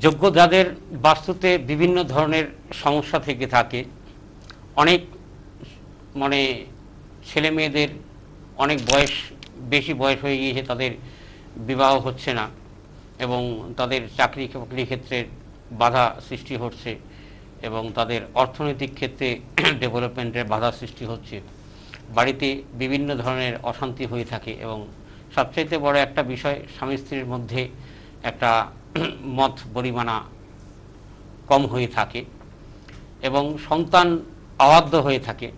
যোগ্য যাদের বাস্তুতে বিভিন্ন ধরনের সমস্যা থেকে থাকে, অনেক মানে ছেলে মেয়েদের অনেক বেশি বয়স হয়ে গিয়েছে, তাদের বিবাহ হচ্ছে না এবং তাদের চাকরি ক্ষেত্রে বাধা সৃষ্টি হচ্ছে এবং তাদের অর্থনৈতিক ক্ষেত্রে ডেভেলপমেন্টের বাধা সৃষ্টি হচ্ছে, বাড়িতে বিভিন্ন ধরনের অশান্তি হয়ে থাকে এবং সবচাইতে বড় একটা বিষয়, স্বামী স্ত্রীর মধ্যে একটা মত বরিমানা কম হয়ে থাকে এবং সন্তান অবাধ্য হয়ে থাকে,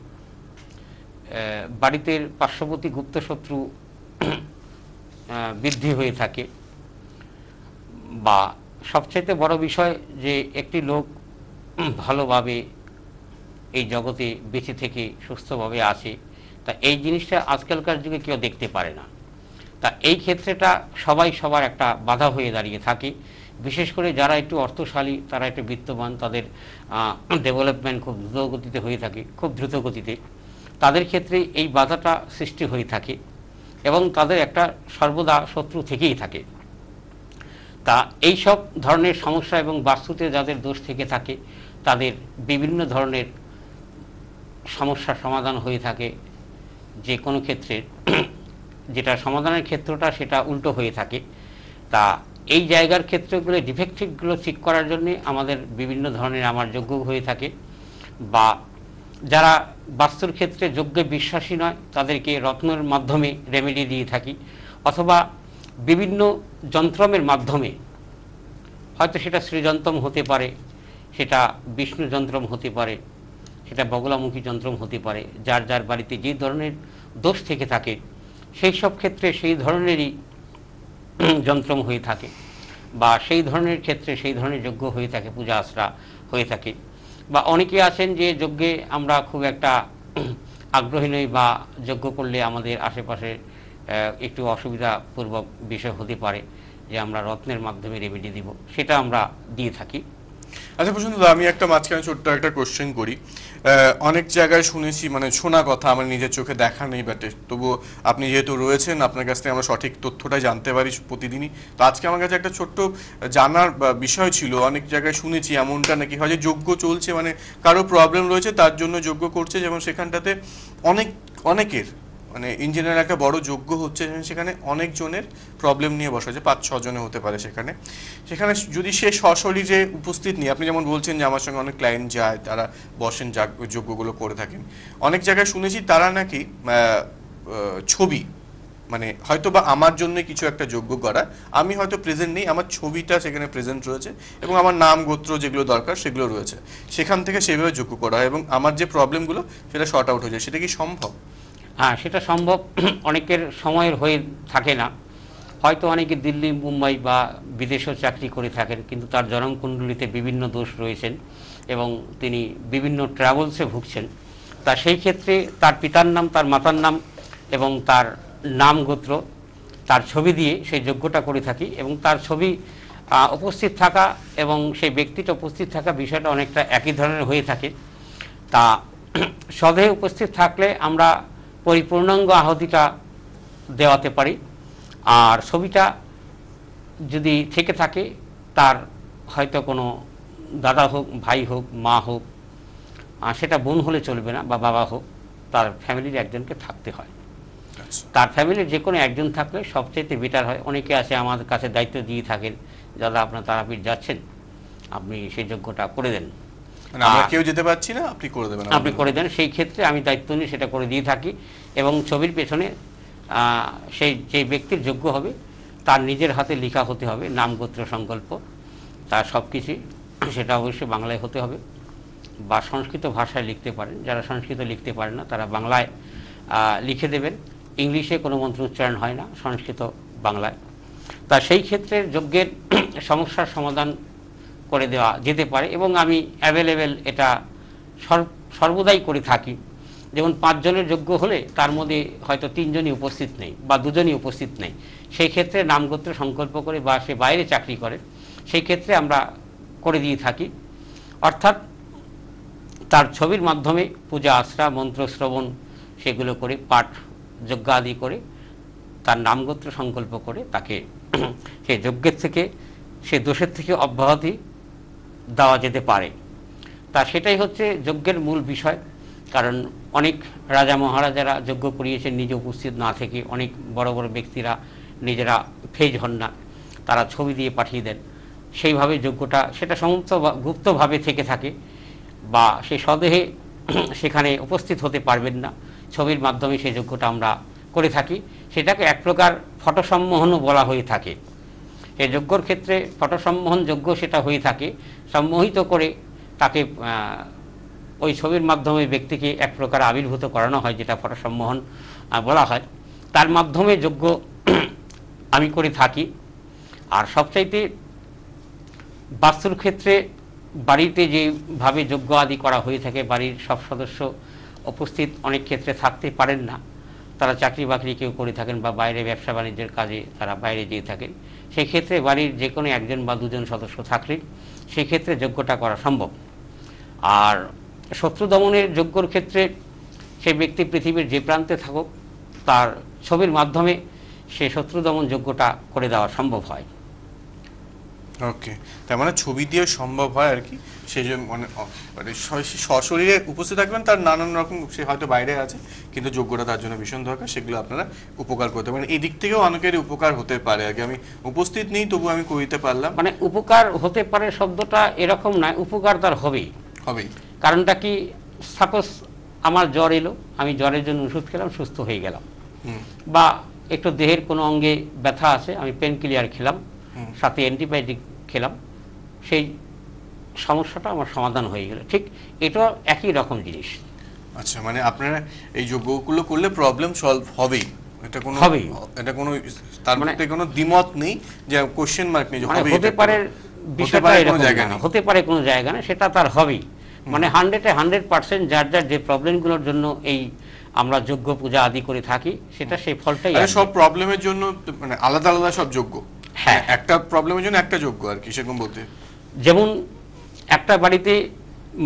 বাড়িতে পার্শ্ববর্তী গুপ্তশত্রু বৃদ্ধি হয়ে থাকে, বা সবচাইতে বড় বিষয় যে একটি লোক ভালোভাবে এই জগতে বেঁচে থেকে সুস্থভাবে আছে, তা এই জিনিসটা আজকালকার যুগে কেউ দেখতে পারে না। তা এই ক্ষেত্রেটা সবার একটা বাধা হয়ে দাঁড়িয়ে থাকে। বিশেষ করে যারা একটু অর্থশালী, তারা একটু বিত্তবান, তাদের ডেভেলপমেন্ট খুব দ্রুত গতিতে হয়ে থাকে, খুব দ্রুত গতিতে, তাদের ক্ষেত্রে এই বাধাটা সৃষ্টি হয়ে থাকে এবং তাদের একটা সর্বদা শত্রু থেকেই থাকে। তা এই সব ধরনের সমস্যা এবং বাস্তুতে যাদের দোষ থেকে থাকে, তাদের বিভিন্ন ধরনের সমস্যার সমাধান হয়ে থাকে। যে কোনো ক্ষেত্রে যেটা সমাধানের ক্ষেত্রটা সেটা উল্টো হয়ে থাকে। তা এই জায়গার ক্ষেত্রগুলো, ডিফেক্টিভগুলো ঠিক করার জন্যে আমাদের বিভিন্ন ধরনের আমার যজ্ঞ হয়ে থাকে, বা যারা বাস্তুর ক্ষেত্রে যজ্ঞে বিশ্বাসী নয় তাদেরকে রত্নের মাধ্যমে রেমেডি দিয়ে থাকি, অথবা বিভিন্ন যন্ত্রমের মাধ্যমে, হয়তো সেটা শ্রীযন্ত্রম হতে পারে, সেটা বিষ্ণু যন্ত্রম হতে পারে, সেটা বগলামুখী যন্ত্রম হতে পারে, যার যার বাড়িতে যে ধরনের দোষ থেকে থাকে সেই সব ক্ষেত্রে সেই ধরনেরই যন্ত্রম হয়ে থাকে, বা সেই ধরনের ক্ষেত্রে সেই ধরনের যজ্ঞ হয়ে থাকে, পূজা আশ্রা হয়ে থাকে। বা অনেকে আছেন যে যজ্ঞে আমরা খুব একটা আগ্রহী নই, বা যজ্ঞ করলে আমাদের আশেপাশে একটু অসুবিধাপূর্বক বিষয় হতে পারে, যে আমরা রত্নের মাধ্যমে রেমেডি দিব, সেটা আমরা দিয়ে থাকি। আচ্ছা প্রশান্ত, আমি একটা মাঝখানে ছোট্ট একটা কোশ্চেন করি। অনেক জায়গায় শুনেছি, মানে শোনা কথা, আমার নিজের চোখে দেখা নেই, বাট তবুও আপনি যেহেতু রয়েছেন, আপনার কাছ থেকে আমরা সঠিক তথ্যটাই জানতে পারি প্রতিদিনই। তো আজকে আমার কাছে একটা ছোট্ট জানার বিষয় ছিল। অনেক জায়গায় শুনেছি এমনটা নাকি হয় যে যজ্ঞ চলছে, মানে কারো প্রবলেম রয়েছে তার জন্য যজ্ঞ করছে, যেমন সেখানটাতে অনেকের মানে ইঞ্জিনিয়ার একটা বড় যজ্ঞ হচ্ছে, সেখানে অনেকজনের প্রবলেম নিয়ে বসা, যে 5-6 জনে হতে পারে। সেখানে যদি সে সশরীরে উপস্থিত নেই, আপনি যেমন বলছেন যে আমার সঙ্গে অনেক ক্লায়েন্ট যায়, তারা বসেন, যজ্ঞগুলো করে থাকেন। অনেক জায়গায় শুনেছি তারা নাকি ছবি, মানে হয়তো বা আমার জন্য কিছু একটা যজ্ঞ করা, আমি হয়তো প্রেজেন্ট নেই, আমার ছবিটা সেখানে প্রেজেন্ট রয়েছে এবং আমার নাম গোত্র যেগুলো দরকার সেগুলো রয়েছে, সেখান থেকে সেইভাবে যজ্ঞ করা হয় এবং আমার যে প্রবলেমগুলো সেটা শর্ট আউট হয়ে যায়। সেটা কি সম্ভব? হ্যাঁ, সেটা সম্ভব। অনেকের সময়ের হয়ে থাকে না, হয়তো অনেকে দিল্লি, মুম্বাই বা বিদেশেও চাকরি করে থাকেন, কিন্তু তার জনমকুণ্ডলিতে বিভিন্ন দোষ রয়েছেন এবং তিনি বিভিন্ন ট্রাভেলসে ভুগছেন। তা সেই ক্ষেত্রে তার পিতার নাম, তার মাতার নাম এবং তার নাম গোত্র, তার ছবি দিয়ে সেই যজ্ঞটা করে থাকি এবং তার ছবি উপস্থিত থাকা এবং সেই ব্যক্তিটা উপস্থিত থাকা বিষয়টা অনেকটা একই ধরনের হয়ে থাকে। তা সদেহে উপস্থিত থাকলে আমরা পরিপূর্ণাঙ্গ আহুতিটা দেওয়াতে পারি। আর ছবিটা যদি থেকে থাকে, তার হয়তো কোনো দাদা হোক, ভাই হোক, মা হোক, সেটা বোন হলে চলবে না, বা বাবা হোক, তার ফ্যামিলির একজনকে থাকতে হয়। তার ফ্যামিলির যে কোনো একজন থাকলে সবচেয়ে বেটার হয়। অনেকে আছে আমাদের কাছে দায়িত্ব দিয়ে থাকেন, দাদা আপনার তারাপীঠ যাচ্ছেন, আপনি সেই যজ্ঞটা করে দেন, আমরা কেউ যেতে পারছি না, আপনি করে দেবেন। আপনি করে দেন। সেই ক্ষেত্রে আমি দায়িত্ব নিয়ে সেটা করে দিয়ে থাকি এবং ছবির পেছনে সেই যে ব্যক্তির যোগ্য হবে তার নিজের হাতে লেখা হতে হবে নাম, গোত্র, সংকল্প, তার সব কিছুই। সেটা অবশ্যই বাংলায় হতে হবে বা সংস্কৃত ভাষায় লিখতে পারেন। যারা সংস্কৃত লিখতে পারেন না তারা বাংলায় লিখে দেবেন। ইংলিশে কোনো মন্ত্র উচ্চারণ হয় না, সংস্কৃত বাংলায়। তা সেই ক্ষেত্রে যজ্ঞের সমস্যার সমাধান করে দেওয়া যেতে পারে এবং আমি অ্যাভেলেবেল এটা সর্বদাই করে থাকি। যেমন 5 জনের যোগ্য হলে তার মধ্যে হয়তো 3 জনই উপস্থিত নেই বা 2 জনই উপস্থিত নেই, সেই ক্ষেত্রে নামগোত্র সংকল্প করে, বা সে বাইরে চাকরি করে, সেই ক্ষেত্রে আমরা করে দিয়ে থাকি। অর্থাৎ তার ছবির মাধ্যমে পূজা আশ্রা, মন্ত্র শ্রবণ সেগুলো করে, পাঠ যজ্ঞ আদি করে, তার নামগোত্র সংকল্প করে তাকে সেই যজ্ঞের থেকে সে দোষের থেকে অব্যাহতি দেওয়া যেতে পারে। তা সেটাই হচ্ছে যজ্ঞের মূল বিষয়। কারণ অনেক রাজা মহারাজারা যজ্ঞ করিয়েছেন নিজে উপস্থিত না থেকে, অনেক বড় বড় ব্যক্তিরা নিজেরা ফেজ হন না, তারা ছবি দিয়ে পাঠিয়ে দেন। সেইভাবে যজ্ঞটা সেটা সমস্ত গুপ্তভাবে থেকে থাকে, বা সে সদেহে সেখানে উপস্থিত হতে পারবেন না, ছবির মাধ্যমে সেই যজ্ঞটা আমরা করে থাকি। সেটাকে এক প্রকার ফটো সম্মোহনও বলা হয়ে থাকে। এই যজ্ঞর ক্ষেত্রে ফটো সম্মোহন যজ্ঞ সেটা হয়ে থাকে, সম্মোহিত করে তাকে ওই ছবির মাধ্যমে ব্যক্তিকে এক প্রকার আবির্ভূত করানো হয়, যেটা ফটো সম্মোহন বলা হয়। তার মাধ্যমে যজ্ঞ আমি করে থাকি। আর সবচাইতে বাস্তুর ক্ষেত্রে বাড়িতে যেভাবে যজ্ঞ আদি করা হয়ে থাকে, বাড়ির সব সদস্য উপস্থিত অনেক ক্ষেত্রে থাকতে পারেন না, তারা চাকরি বাকরি কেউ করে থাকেন বা বাইরে ব্যবসা বাণিজ্যের কাজে তারা বাইরে যেয়ে থাকেন। সেই ক্ষেত্রে বাড়ির যে কোনো একজন বা দুজন সদস্য থাকলে সেই ক্ষেত্রে যজ্ঞটা করা সম্ভব। আর শত্রু দমনের যজ্ঞর ক্ষেত্রে সেই ব্যক্তি পৃথিবীর যে প্রান্তে থাকুক, তার ছবির মাধ্যমে সে শত্রু দমন যজ্ঞটা করে দেওয়া সম্ভব হয়। ওকে, তার মানে ছবি দিয়ে সম্ভব হয় আর কি। সে যে মানে সশরীরে উপস্থিত থাকবেন, তার নানান রকম, সে হয়তো বাইরে আছে কিন্তু যোগ্যতা তার জন্য ভীষণ দরকার, সেগুলো আপনারা উপকার করতে পারেন। এই দিক থেকেও অনেকেরই উপকার হতে পারে আর কি। আমি উপস্থিত নেই তবু আমি করিতে পারলাম, মানে উপকার হতে পারে শব্দটা এরকম নয়, উপকার তার হবেই। কারণটা কি, সাপোজ আমার জ্বর এলো, আমি জ্বরের জন্য ওষুধ খেলাম, সুস্থ হয়ে গেলাম। বা একটু দেহের কোনো অঙ্গে ব্যথা আছে, আমি পেন কিলিয়ার খেলাম, সাথে অ্যান্টিবায়োটিক খেলাম, সেই সমস্যাটা আমার সমাধান হয়ে গেল। ঠিক এটা একই রকম জিনিস। আচ্ছা, মানে আপনারা এই যোগ্যগুলো করলে প্রবলেম সলভ হবেই, এটা কোনো তার মধ্যে কোনো দ্বিমত নেই, যে কোশ্চেন মার্ক নেই যে হবে। হতে পারে বিষয়টা এরকম না, হতে পারে কোনো জায়গা না, সেটা তার হবেই। মানে 100% যার যার যে প্রবলেমগুলোর জন্য এই আমরা যজ্ঞ পূজা আদি করে থাকি, সেটা সেই ফলটাই। সব প্রবলেমের জন্য মানে আলাদা আলাদা সব যজ্ঞ? হ্যাঁ, একটা প্রবলেমের জন্য একটা যজ্ঞ আর কি, সেরকম বলতে। যেমন একটা বাড়িতে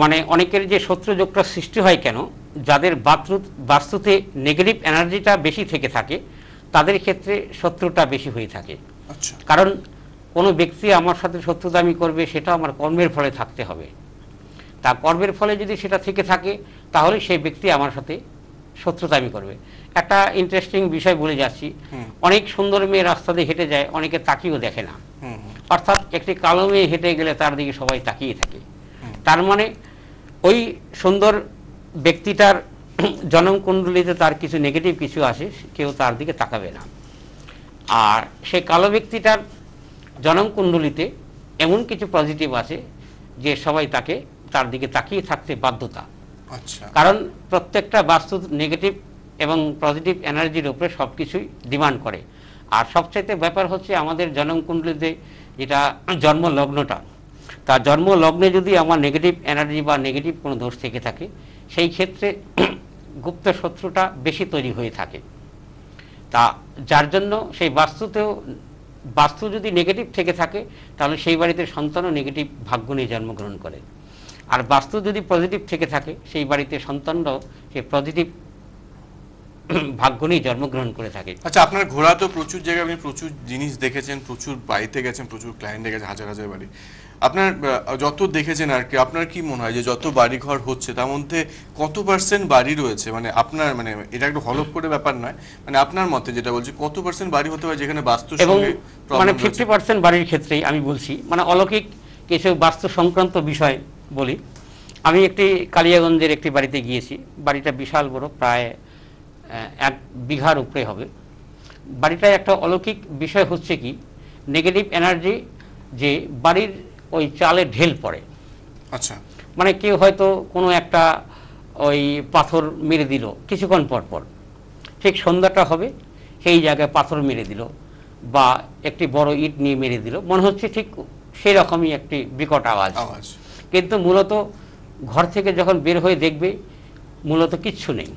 মানে অনেকের যে শত্রু যোগটা সৃষ্টি হয় কেন, যাদের বাস্তুতে নেগেটিভ এনার্জিটা বেশি থেকে থাকে, তাদের ক্ষেত্রে শত্রুটা বেশি হয়ে থাকে। আচ্ছা, কারণ কোনো ব্যক্তি আমার সাথে শত্রুতামি করবে, সেটা আমার কর্মের ফলে থাকতে হবে। তা কর্মের ফলে যদি সেটা থেকে থাকে, তাহলে সেই ব্যক্তি আমার সাথে শত্রুতামি করবে। একটা ইন্টারেস্টিং বিষয় বলে যাচ্ছি, অনেক সুন্দর মেয়ে রাস্তা দিয়ে হেঁটে যায়, অনেকে তাকিয়েও দেখে না। অর্থাৎ একটি কালো মেয়ে হেঁটে গেলে তার দিকে সবাই তাকিয়ে থাকে। তার মানে ওই সুন্দর ব্যক্তিটার জন্ম কুণ্ডলিতে তার কিছু নেগেটিভ কিছু আসে, কেউ তার দিকে তাকাবে না। আর সেই কালো ব্যক্তিটার জন্ম কুণ্ডলিতে এমন কিছু পজিটিভ আছে যে সবাই তার দিকে তাকিয়ে থাকতে বাধ্যতা। আচ্ছা, কারণ প্রত্যেকটা বাস্তু নেগেটিভ এবং পজিটিভ এনার্জির উপরে সব কিছুই ডিমান্ড করে। আর সবচাইতে ব্যাপার হচ্ছে আমাদের জন্মকুণ্ডলিতে যেটা জন্ম লগ্নটা, তার জন্ম লগ্নে যদি আমার নেগেটিভ এনার্জি বা নেগেটিভ কোনো দোষ থেকে থাকে, সেই ক্ষেত্রে গুপ্ত শত্রুটা বেশি তৈরি হয়ে থাকে। তা যার জন্য সেই বাস্তু যদি নেগেটিভ থেকে থাকে, তাহলে সেই বাড়িতে সন্তানও নেগেটিভ ভাগ্য নিয়ে জন্মগ্রহণ করে। আর বাস্তু যদি পজিটিভ থেকে থাকে, সেই বাড়িতে সন্তানরাও সেই পজিটিভ ভাগ্য নিয়ে জন্মগ্রহণ করে থাকে। আচ্ছা, আপনার ঘোরা তো প্রচুর জায়গায়, আপনি প্রচুর জিনিস দেখেছেন, প্রচুর বাড়িতে গেছেন, প্রচুর ক্লায়েন্ট দেখেছেন, হাজার হাজার বাড়ি। আপনার যত দেখেছেন আর কি, আপনার কি মনে হয় যে যত বাড়ি ঘর হচ্ছে তার মধ্যে কত পার্সেন্ট বাড়ি রয়েছে, মানে আপনার মানে এটা একটু হলফ করে ব্যাপার নয়, মানে আপনার মতে যেটা বলছি, কত পার্সেন্ট বাড়ি হতে পারে যেখানে বাস্তু সঙ্গে মানে 50% বাড়ির ক্ষেত্রেই আমি বলছি, মানে অলৌকিক কিছু বাস্তু সংক্রান্ত বিষয় বলি। আমি একটি কালিয়াগঞ্জের একটি বাড়িতে গিয়েছি। বাড়িটা বিশাল বড়, প্রায় 1 বিঘার উপরে হবে। বাড়িটায় একটা অলৌকিক বিষয় হচ্ছে কি, নেগেটিভ এনার্জি যে বাড়ির ওই চালে ঢেল পড়ে। আচ্ছা, মানে কেউ হয়তো কোনো একটা ওই পাথর মেরে দিল কিছুক্ষণ পর পর, ঠিক সন্ধ্যাটা হবে, সেই জায়গায় পাথর মেরে দিল বা একটি বড় ইট নিয়ে মেরে দিল, মনে হচ্ছে ঠিক সেই রকমই একটি বিকট আওয়াজ। কিন্তু মূলত ঘর থেকে যখন বের হয়ে দেখবে, মূলত কিচ্ছু নেই।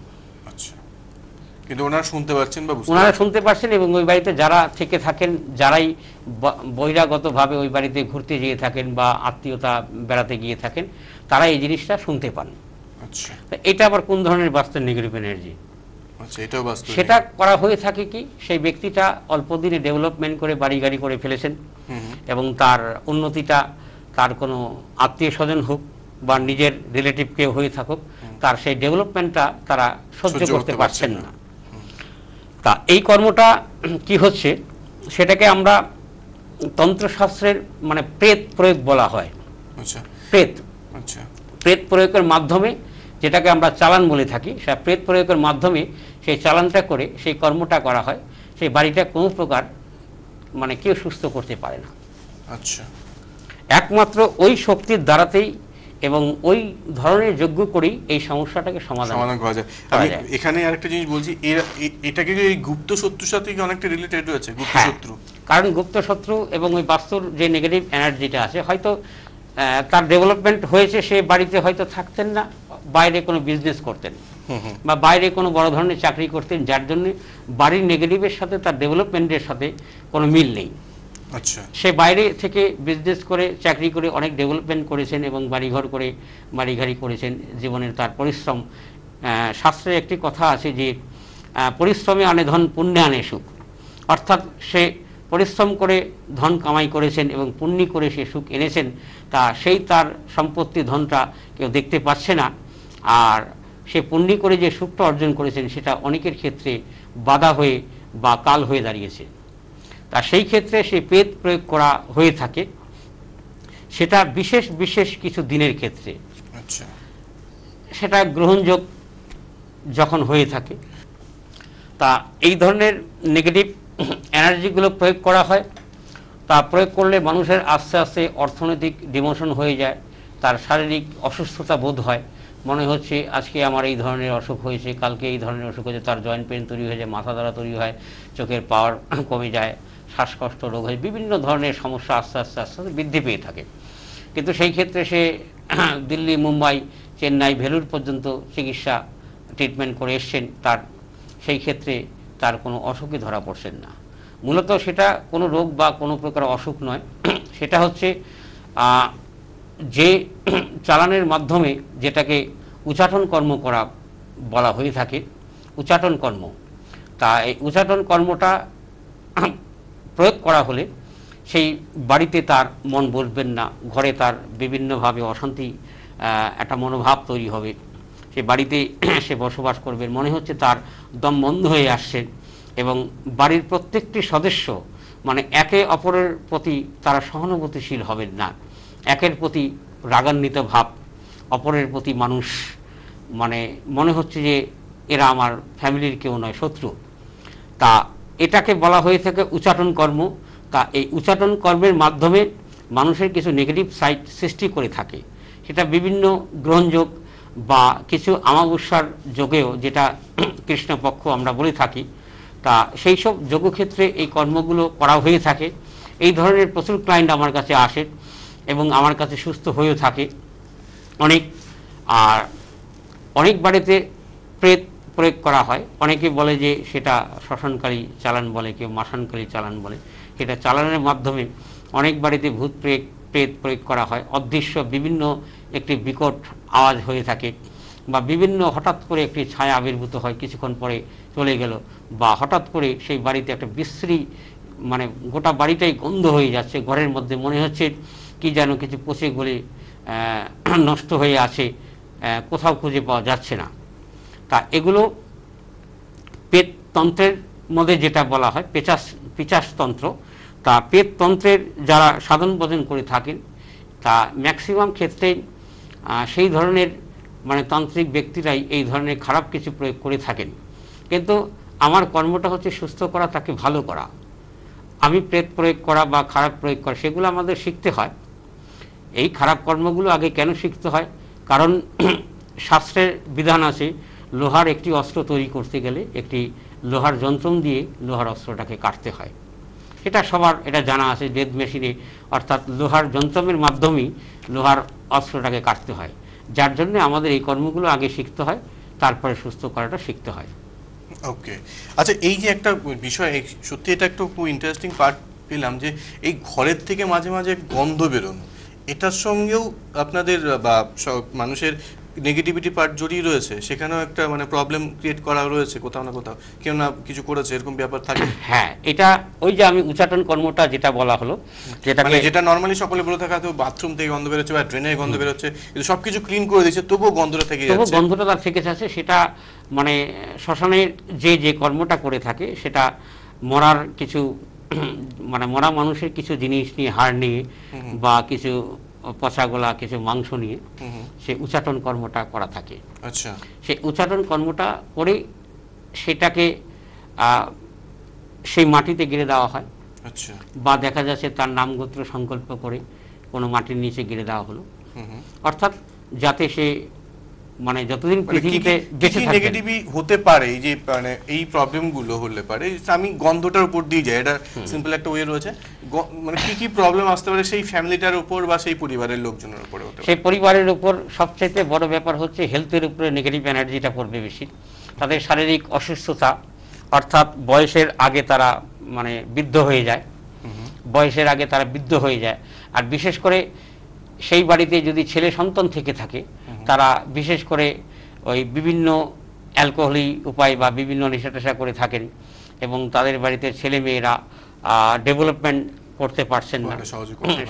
কিন্তু ওনারা শুনতে পারছেন এবং ওই বাড়িতে যারা থেকে থাকেন, যারাই বহিরাগতভাবে ওই বাড়িতে ঘুরতে গিয়ে থাকেন বা আত্মীয়তা বেড়াতে গিয়ে থাকেন, তারা এই জিনিসটা শুনতে পান। এটা আবার কোন ধরনের বাস্তব নেগেটিভ এনার্জি? সেটা করা হয়ে থাকে কি, সেই ব্যক্তিটা অল্প দিনে ডেভেলপমেন্ট করে বাড়ি গাড়ি করে ফেলেছেন এবং তার উন্নতিটা তার কোনো আত্মীয় স্বজন হোক বা নিজের রিলেটিভ কেউ হয়ে থাকুক, তার সেই ডেভেলপমেন্টটা তারা সহ্য করতে পারছেন না। তা এই কর্মটা কি হচ্ছে, সেটাকে আমরা তন্ত্রশাস্ত্রের মানে প্রেত প্রয়োগ বলা হয়। প্রেত প্রেত প্রয়োগের মাধ্যমে, যেটাকে আমরা চালান বলে থাকি, সেটা প্রেত প্রয়োগের মাধ্যমে সেই চালানটা করে সেই কর্মটা করা হয়। সেই বাড়িটা কোনো প্রকার মানে কেউ সুস্থ করতে পারে না। আচ্ছা, একমাত্র ওই শক্তির দ্বারাতেই এবং ওই ধরনের যজ্ঞ করেই এই সমস্যাটাকে সমাধান করা যায়। আমি এখানে আরেকটা জিনিস বলছি, এটাকে এই গুপ্ত শত্রুর সাথে কি অনেকটা রিলেটেড রয়েছে? গুপ্ত শত্রু, কারণ গুপ্ত শত্রু এবং ওই বাস্তুর যে নেগেটিভ এনার্জিটা আছে, হয়তো তার ডেভেলপমেন্ট হয়েছে, সে বাড়িতে হয়তো থাকতেন না, বাইরে কোনো বিজনেস করতেন বা বাইরে কোনো বড় ধরনের চাকরি করতেন, যার জন্য বাড়ির নেগেটিভের সাথে তার ডেভেলপমেন্টের সাথে কোনো মিল নেই। আচ্ছা, সে বাইরে থেকে বিজনেস করে চাকরি করে অনেক ডেভেলপমেন্ট করেছেন এবং বাড়িঘর করে বাড়িঘাড়ি করেছেন, জীবনের তার পরিশ্রম। শাস্ত্রে একটি কথা আছে যে পরিশ্রমে আনে ধন, পুণ্যে আনে সুখ। অর্থাৎ সে পরিশ্রম করে ধন কামাই করেছেন এবং পুণ্যি করে সে সুখ এনেছেন, তা সেই তার সম্পত্তি ধনটা কেউ দেখতে পাচ্ছে না। আর সে পুণ্যি করে যে সুখটা অর্জন করেছেন সেটা অনেকের ক্ষেত্রে বাধা হয়ে বা কাল হয়ে দাঁড়িয়েছে। তা সেই ক্ষেত্রে সেই প্রেত প্রয়োগ করা হয়ে থাকে, সেটা বিশেষ বিশেষ কিছু দিনের ক্ষেত্রে। আচ্ছা, সেটা গ্রহণযোগ যখন হয়ে থাকে, তা এই ধরনের নেগেটিভ এনার্জিগুলো প্রয়োগ করা হয়। তা প্রয়োগ করলে মানুষের আস্তে আস্তে অর্থনৈতিক ডিমোশন হয়ে যায়, তার শারীরিক অসুস্থতা বোধ হয়, মনে হচ্ছে আজকে আমার এই ধরনের অসুখ হয়েছে, কালকে এই ধরনের অসুখ হয়েছে, তার জয়েন্ট পেন তৈরি হয়ে যায়, মাথা দ্বারা তৈরি হয়, চোখের পাওয়ার কমে যায়, শ্বাসকষ্ট রোগ হয়, বিভিন্ন ধরনের সমস্যা আস্তে আস্তে আস্তে আস্তে বৃদ্ধি পেয়ে থাকে। কিন্তু সেই ক্ষেত্রে সে দিল্লি, মুম্বাই, চেন্নাই, ভেলুর পর্যন্ত চিকিৎসা ট্রিটমেন্ট করে এসছেন, তার সেই ক্ষেত্রে তার কোনো অসুখই ধরা পড়ছেন না। মূলত সেটা কোনো রোগ বা কোনো প্রকার অসুখ নয়, সেটা হচ্ছে যে চালানের মাধ্যমে যেটাকে উচাটন কর্ম করা বলা হয়ে থাকে, উচাটন কর্ম। তা এই উচাটন কর্মটা প্রয়োগ করা হলে সেই বাড়িতে তার মন বসবেন না, ঘরে তার বিভিন্নভাবে অশান্তি একটা মনোভাব তৈরি হবে, সে বাড়িতে সে বসবাস করবে, মনে হচ্ছে তার দম বন্ধ হয়ে আসছে, এবং বাড়ির প্রত্যেকটি সদস্য মানে একে অপরের প্রতি তারা সহানুভূতিশীল হবেন না, একের প্রতি রাগান্বিত ভাব, অপরের প্রতি মানুষ মানে মনে হচ্ছে যে এরা আমার ফ্যামিলির কেউ নয়, শত্রু। তা এটাকে বলা হয়ে থাকে উচাটন কর্ম। তা এই উচাটন কর্মের মাধ্যমে মানুষের কিছু নেগেটিভ সাইড সৃষ্টি করে থাকে, সেটা বিভিন্ন গ্রহণযোগ বা কিছু আমাবস্যার যোগেও, যেটা কৃষ্ণপক্ষ আমরা বলে থাকি। তা সেই সব যোগক্ষেত্রে এই কর্মগুলো করা হয়ে থাকে। এই ধরনের প্রচুর ক্লায়েন্ট আমার কাছে আসে এবং আমার কাছে সুস্থ হয়েও থাকে অনেক। আর অনেক বাড়িতে প্রেত প্রয়োগ করা হয়, অনেকে বলে যে সেটা শ্মশানকারী চালান বলে, কেউ মাসানকারী চালান বলে। সেটা চালানের মাধ্যমে অনেক বাড়িতে ভূত প্রেত প্রয়োগ করা হয়। অদৃশ্য বিভিন্ন একটি বিকট আওয়াজ হয়ে থাকে, বা বিভিন্ন হঠাৎ করে একটি ছায়া আবির্ভূত হয়, কিছুক্ষণ পরে চলে গেল, বা হঠাৎ করে সেই বাড়িতে একটা বিশ্রী মানে গোটা বাড়িটাই গন্ধ হয়ে যাচ্ছে, ঘরের মধ্যে মনে হচ্ছে কি যেন কিছু পচে গলে নষ্ট হয়ে আছে, কোথাও খুঁজে পাওয়া যাচ্ছে না। তা এগুলো পেততন্ত্রের মধ্যে যেটা বলা হয় পিচাসতন্ত্র। তা পেততন্ত্রের যারা সাধন ভজন করে থাকেন, তা ম্যাক্সিমাম ক্ষেত্রে সেই ধরনের মানে তান্ত্রিক ব্যক্তিরাই এই ধরনের খারাপ কিছু প্রয়োগ করে থাকেন। কিন্তু আমার কর্মটা হচ্ছে সুস্থ করা, তাকে ভালো করা। আমি প্রেত প্রয়োগ করা বা খারাপ প্রয়োগ করা সেগুলো আমাদের শিখতে হয়। এই খারাপ কর্মগুলো আগে কেন শিখতে হয়? কারণ শাস্ত্রের বিধান আছে, লোহার একটি অস্ত্র তৈরি করতে গেলে একটি লোহার যন্ত্রম দিয়ে লোহার অস্ত্রটাকে কাটতে হয়। এটা সবার এটা জানা আছে, বেদ মেশিনে অর্থাৎ লোহার যন্ত্রমের মাধ্যমেই লোহার অস্ত্রটাকে কাটতে হয়। যার জন্য আমাদের এই কর্মগুলো আগে শিখতে হয়, তারপরে সুস্থ করাটা শিখতে হয়। ওকে, আচ্ছা, এই যে একটা বিষয়, সত্যি এটা একটা খুব ইন্টারেস্টিং পার্ট পেলাম, যে এই ঘরের থেকে মাঝে মাঝে গন্ধ বেরোনো, এটার সঙ্গেও আপনাদের বা মানুষের নেগেটিভিটি পার্ট জড়িয়ে রয়েছে, সেখানেও একটা মানে প্রবলেম ক্রিয়েট করা রয়েছে কোথাও না কোথাও, কেউ না কিছু করেছে এরকম ব্যাপার থাকে। হ্যাঁ, এটা ওই যে আমি উচ্চাটন কর্মটা যেটা বলা হলো, মানে যেটা নরমালি সকলে বলে থাকা, তো বাথরুম থেকে গন্ধ বেরোচ্ছে বা ড্রেনের গন্ধ বেরোচ্ছে, কিন্তু সবকিছু ক্লিন করে দিচ্ছে তবুও গন্ধটা থেকে তবু যাচ্ছে। গন্ধটা তার থেকে যাচ্ছে, সেটা মানে শ্মশানের যে কর্মটা করে থাকে সেটা মরার কিছু মানে মরা মানুষের কিছু জিনিস নিয়ে, হাড় নিয়ে বা কিছু পচাগোলা কিছু মাংস নিয়ে সে উচ্চাটন কর্মটা করা থাকে। আচ্ছা, সেই উচ্চাটন কর্মটা করে সেটাকে সেই মাটিতে গেড়ে দেওয়া হয়। আচ্ছা, বা দেখা যাচ্ছে তার নাম গোত্র সংকল্প করে কোনো মাটির নিচে গেড়ে দেওয়া হলো, অর্থাৎ যাতে সে মানে যতদিন পৃথিবীতে বেঁচে থাকে। নেগেটিভই হতে পারে এই যে মানে এই প্রবলেমগুলো হলে পারে, আমি গন্ধটার উপর দিয়ে যাই, এটা সিম্পল একটা ওয়ে রয়েছে, মানে কি প্রবলেম আসতে পারে সেই ফ্যামিলিটার উপর বা সেই পরিবারের লোকজনের উপরে হতে পারে। সেই পরিবারের উপর সবচেয়ে বড় ব্যাপার হচ্ছে হেলথের উপরে নেগেটিভ এনার্জিটা পড়বে বেশি। তাদের শারীরিক অসুস্থতা, অর্থাৎ বয়সের আগে তারা মানে বৃদ্ধ হয়ে যায়, বয়সের আগে তারা বৃদ্ধ হয়ে যায়। আর বিশেষ করে সেই বাড়িতে যদি ছেলে সন্তান থেকে থাকে, তারা বিশেষ করে ওই বিভিন্ন অ্যালকোহলি উপায় বা বিভিন্ন নেশা টেশা করে থাকেন এবং তাদের বাড়িতে ছেলে মেয়েরা ডেভেলপমেন্ট করতে পারছেন না,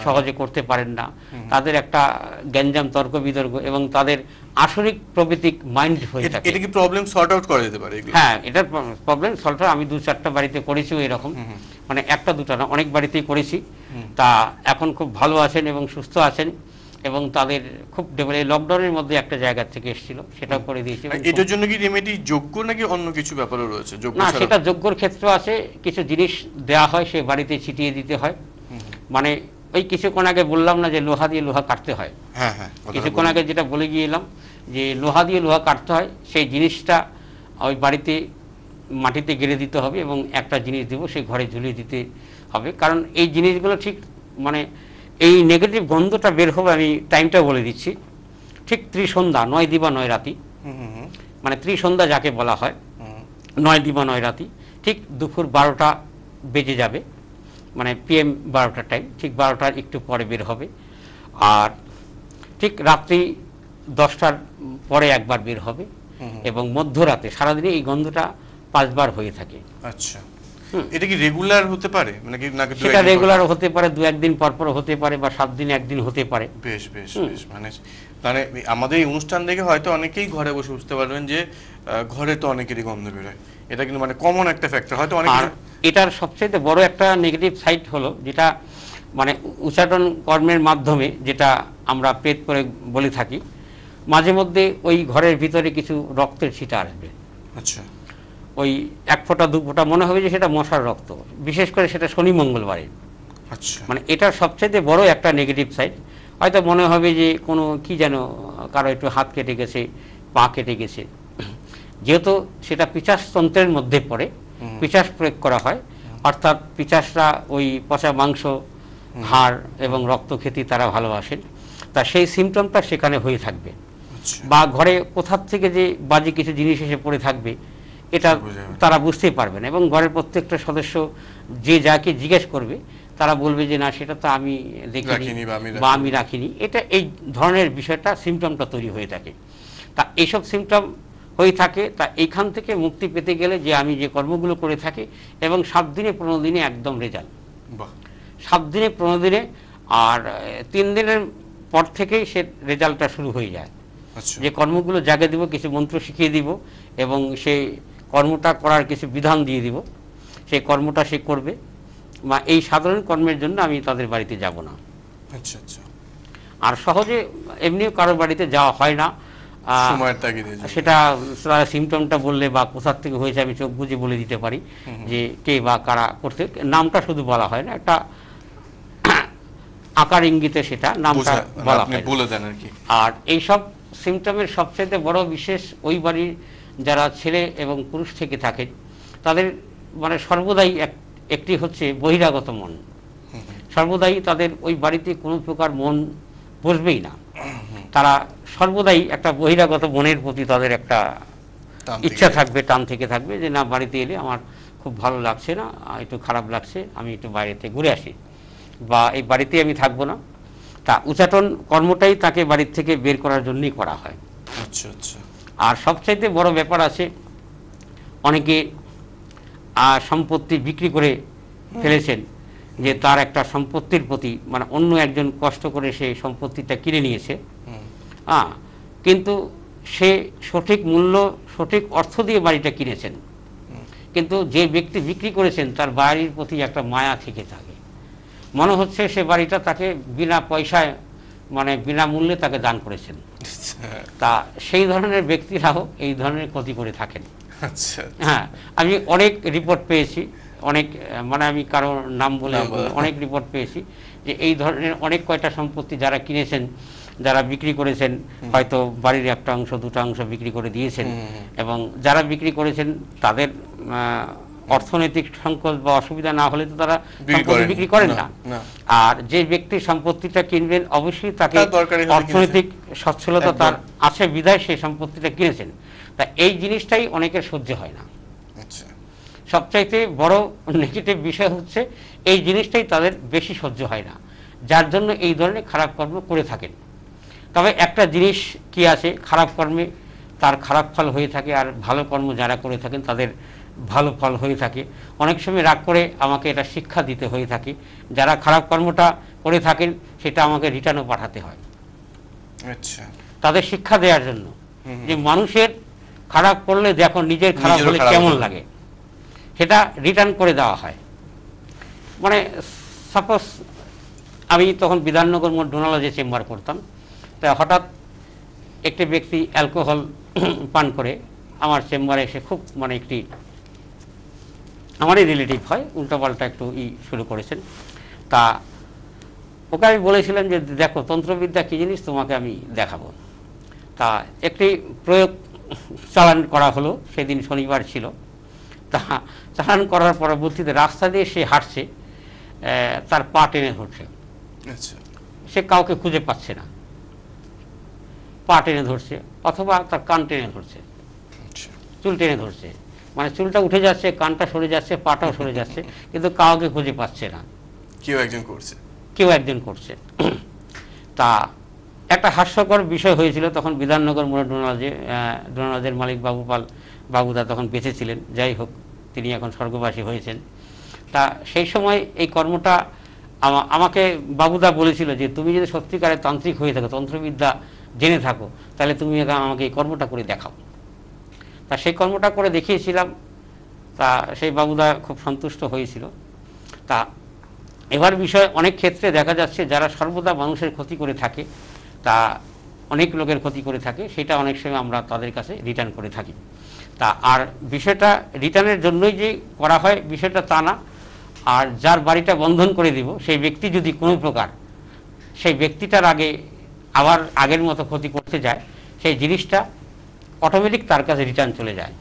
সহজে করতে পারেন না। তাদের একটা গ্যাঞ্জাম তর্ক বিতর্ক এবং তাদের আসরিক প্রবৃত্তিক মাইন্ড হয়ে থাকে। এটা কি প্রবলেম সর্ট আউট করা যেতে পারে? হ্যাঁ, এটার প্রবলেম সলভ আমি 2-4টা বাড়িতে করেছি এরকম, মানে একটা দুটা না, অনেক বাড়িতেই করেছি। তা এখন খুব ভালো আছেন এবং সুস্থ আছেন এবং তাদের খুব লকডাউনের মধ্যে একটা জায়গা থেকে এসেছিল, সেটাও করে দিয়েছি। এটার জন্য কি রেমেডি যোগ্য নাকি অন্য কিছু ব্যাপারও রয়েছে? না, সেটা যোগ্যর ক্ষেত্র আছে, কিছু জিনিস দেয়া হয় সে বাড়িতে ছিটিয়ে দিতে হয়। মানে ওই কিছুক্ষণ আগে বললাম না যে লোহা দিয়ে লোহা কাটতে হয়, হ্যাঁ হ্যাঁ, কিছুক্ষণ আগে যেটা বলে গিয়েলাম যে লোহা দিয়ে লোহা কাটতে হয়, সেই জিনিসটা ওই বাড়িতে মাটিতে গেড়ে দিতে হবে এবং একটা জিনিস দেবো সেই ঘরে ঝুলিয়ে দিতে হবে। কারণ এই জিনিসগুলো ঠিক মানে এই নেগেটিভ গন্ধটা বের হবে, আমি টাইমটা বলে দিচ্ছি, ঠিক ত্রিসন্ধ্যা, 9 দিবা 9 রাতি, মানে ত্রিসন্ধ্যা যাকে বলা হয়, 9 দিবা 9 রাতি, ঠিক দুপুর 12টা বেজে যাবে, মানে PM 12টার টাইম, ঠিক 12টার একটু পরে বের হবে। আর ঠিক রাত্রি 10টার পরে একবার বের হবে এবং মধ্যরাতে, সারাদিনে এই গন্ধটা 5 বার হয়ে থাকে। আচ্ছা, এটা কি রেগুলার হতে পারে নাকি? সেটা রেগুলার হতে পারে, 2-1 দিন পর পর হতে পারে বা 7 দিনে 1 দিন হতে পারে। বেশ বেশ বেশ, মানে মানে আমাদের এই অনুষ্ঠান দেখে হয়তো অনেকেই ঘরে বসে বুঝতে পারবেন যে ঘরে তো অনেকেরই গন্ধ বেরোয়, এটা কিন্তু মানে কমন একটা ফ্যাক্টর হয়তো অনেক। আর এটার সবচেয়ে বড় একটা নেগেটিভ সাইড হলো যেটা মানে উচ্চাটন কর্মের মাধ্যমে যেটা আমরা প্রেত করে বলে থাকি, মাঝে মধ্যে ওই ঘরের ভিতরে কিছু রক্তের ছিটা আসবে। আচ্ছা, ওই 1 ফোঁটা 2 ফোঁটা মনে হবে যে সেটা মশার রক্ত, বিশেষ করে সেটা শনি মঙ্গলবারে। আচ্ছা, মানে এটার সবচেয়ে বড় একটা নেগেটিভ সাইড। হয়তো মনে হবে যে কোনো কি যেন কারো একটু হাত কেটে গেছে, পা কেটে গেছে, যেহেতু সেটা পিচাসতন্ত্রের মধ্যে পড়ে, পিচাস প্রয়োগ করা হয়, অর্থাৎ পিচাসরা ওই পচা মাংস, হাড় এবং রক্ত খেতে তারা ভালোবাসেন, তা সেই সিমটমটা সেখানে হয়ে থাকবে। বা ঘরে কোথার থেকে যে বাজে কিছু জিনিস এসে পড়ে থাকবে এটা তারা বুঝতেই পারবে না এবং ঘরের প্রত্যেকটা সদস্য যে যাকে জিজ্ঞেস করবে তারা বলবে যে না সেটা তো আমি দেখিনি বা আমি রাখিনি। এটা এই ধরনের বিষয়টা সিমটমটা তৈরি হয়ে থাকে। তা এইসব সিমটম হয়ে থাকে, তা এইখান থেকে মুক্তি পেতে গেলে যে আমি যে কর্মগুলো করে থাকি এবং 7 দিনে 15 দিনে একদম রেজাল্ট, 7 দিনে 15 দিনে, আর 3 দিনের পর থেকেই সে রেজাল্টটা শুরু হয়ে যায়। যে কর্মগুলো জাগে দিব, কিছু মন্ত্র শিখিয়ে দিব এবং সেই কর্মটা করার কিছু বিধান দিয়ে দিব, সেই কর্মটা সে করবে। এই সাধারণ কর্মের জন্য আমি তাদের বাড়িতে যাব না। আচ্ছা আচ্ছা। আর সহজে এমনিও কারোর বাড়িতে যাওয়া হয় না, সেটা তারা সিমটমটা বললে বা কোথার থেকে হয়েছে আমি চোখ বুঝে বলে দিতে পারি যে কে বা কারা করতে, নামটা শুধু বলা হয় না, একটা আকার ইঙ্গিতে সেটা নামটা বলা হয়। আর এইসব সিমটমের সবচেয়ে বড় বিশেষ ওই বাড়ির যারা ছেলে এবং পুরুষ থেকে থাকে তাদের মানে সর্বদাই একটি হচ্ছে বহিরাগত মন, সর্বদাই তাদের ওই বাড়িতে কোনো প্রকার মন বসবেই না, তারা সর্বদাই একটা বহিরাগত মনের প্রতি তাদের একটা ইচ্ছা থাকবে, টান থেকে থাকবে যে না বাড়িতে এলে আমার খুব ভালো লাগছে না, একটু খারাপ লাগছে, আমি একটু বাইরেতে ঘুরে আসি বা এই বাড়িতে আমি থাকবো না। তা উচ্চাটন কর্মটাই তাকে বাড়ির থেকে বের করার জন্যই করা হয়। আচ্ছা আচ্ছা। আর সবচাইতে বড় ব্যাপার আছে, অনেকে সম্পত্তি বিক্রি করে ফেলেছেন, যে তার একটা সম্পত্তির প্রতি, মানে অন্য একজন কষ্ট করে সেই সম্পত্তিটা কিনে নিয়েছে, কিন্তু সে সঠিক মূল্য, সঠিক অর্থ দিয়ে বাড়িটা কিনেছেন, কিন্তু যে ব্যক্তি বিক্রি করেছেন তার বাড়ির প্রতি একটা মায়া থেকে থাকে, মনে হচ্ছে সে বাড়িটা তাকে বিনা পয়সায়, মানে বিনামূল্যে তাকে দান করেছেন। তা সেই ধরনের ব্যক্তিরাও এই ধরনের ক্ষতি করে থাকেন। আচ্ছা। হ্যাঁ, আমি অনেক রিপোর্ট পেয়েছি, অনেক, মানে আমি কারোর নাম বলে অনেক রিপোর্ট পেয়েছি যে এই ধরনের অনেক কয়টা সম্পত্তি যারা কিনেছেন, যারা বিক্রি করেছেন, হয়তো বাড়ির একটা অংশ, দুটো অংশ বিক্রি করে দিয়েছেন, এবং যারা বিক্রি করেছেন তাদের অর্থনৈতিক সংকট বা অসুবিধা না হলে তো তারা সম্পত্তি বিক্রি করেন না। আর যে ব্যক্তি সম্পত্তিটা কিনবেন অবশ্যই তাকে অর্থনৈতিক সচ্ছলতা তার আছে বিধায় সেই সম্পত্তিটা কিনেছেন। তা এই জিনিসটাই অনেকের সহ্য হয় না। সবচাইতে বড় নেগেটিভ বিষয় হচ্ছে এই জিনিসটাই তাদের বেশি সহ্য হয় না, যার জন্য এই ধরনের খারাপ কর্ম করে থাকেন। তবে একটা জিনিস কি আছে, খারাপ কর্মে তার খারাপ ফল হয়ে থাকে, আর ভালো কর্ম যারা করে থাকেন তাদের ভালো ফল হয়ে থাকে। অনেক সময় রাগ করে আমাকে এটা শিক্ষা দিতে হয়ে থাকে, যারা খারাপ কর্মটা করে থাকেন সেটা আমাকে রিটার্নও পাঠাতে হয়, তাদের শিক্ষা দেওয়ার জন্য, যে মানুষের খারাপ করলে দেখো নিজের খারাপ হলে কেমন লাগে, সেটা রিটার্ন করে দেওয়া হয়। মানে সাপোজ আমি তখন বিধাননগর মোড় ডোনালজে চেম্বার করতাম, তা হঠাৎ একটি ব্যক্তি অ্যালকোহল পান করে আমার চেম্বারে এসে খুব, মানে একটি আমারই রিলেটিভ হয়, উল্টোপাল্টা একটু শুরু করেছেন। তা ওকে আমি বলেছিলাম যে দেখো তন্ত্রবিদ্যা কী জিনিস, তোমাকে আমি দেখাবো। তা একটি প্রয়োগ চালান করা হলো, সেদিন শনিবার ছিল। তা চালান করার পরবর্তীতে রাস্তা দিয়ে সে হাঁটছে, তার পা টেনে ধরছে, সে কাউকে খুঁজে পাচ্ছে না, পা টেনে ধরছে অথবা তার কান টেনে ধরছে, চুল টেনে ধরছে, মানে চুলটা উঠে যাচ্ছে, কানটা সরে যাচ্ছে, পাটাও সরে যাচ্ছে, কিন্তু কাউকে খুঁজে পাচ্ছে না, কেউ একজন করছে। তা একটা হাস্যকর বিষয় হয়েছিল তখন বিধাননগর মোড়ে ডোনালজের মালিক বাবুদা তখন বেঁচে ছিলেন, যাই হোক তিনি এখন স্বর্গবাসী হয়েছেন। তা সেই সময় এই কর্মটা আমাকে বাবুদা বলেছিল যে তুমি যদি সত্যিকারে তান্ত্রিক হয়ে থাকো, তন্ত্রবিদ্যা জেনে থাকো, তাহলে তুমি আমাকে এই কর্মটা করে দেখাও। তা সেই কর্মটা করে দেখিয়েছিলাম, তা সেই বাবুদা খুব সন্তুষ্ট হয়েছিল। তা এবার বিষয় অনেক ক্ষেত্রে দেখা যাচ্ছে যারা সর্বদা মানুষের ক্ষতি করে থাকে, তা অনেক লোকের ক্ষতি করে থাকে, সেটা অনেক সময় আমরা তাদের কাছে রিটার্ন করে থাকি। তা আর বিষয়টা রিটার্নের জন্যই যে করা হয় বিষয়টা তা না। আর যার বাড়িটা বন্ধন করে দিব সেই ব্যক্তি যদি কোনো প্রকার সেই ব্যক্তিটার আগে আবার আগের মতো ক্ষতি করতে যায়, সেই জিনিসটা অটোমেটিক তার কাছে রিটার্ন চলে যায়।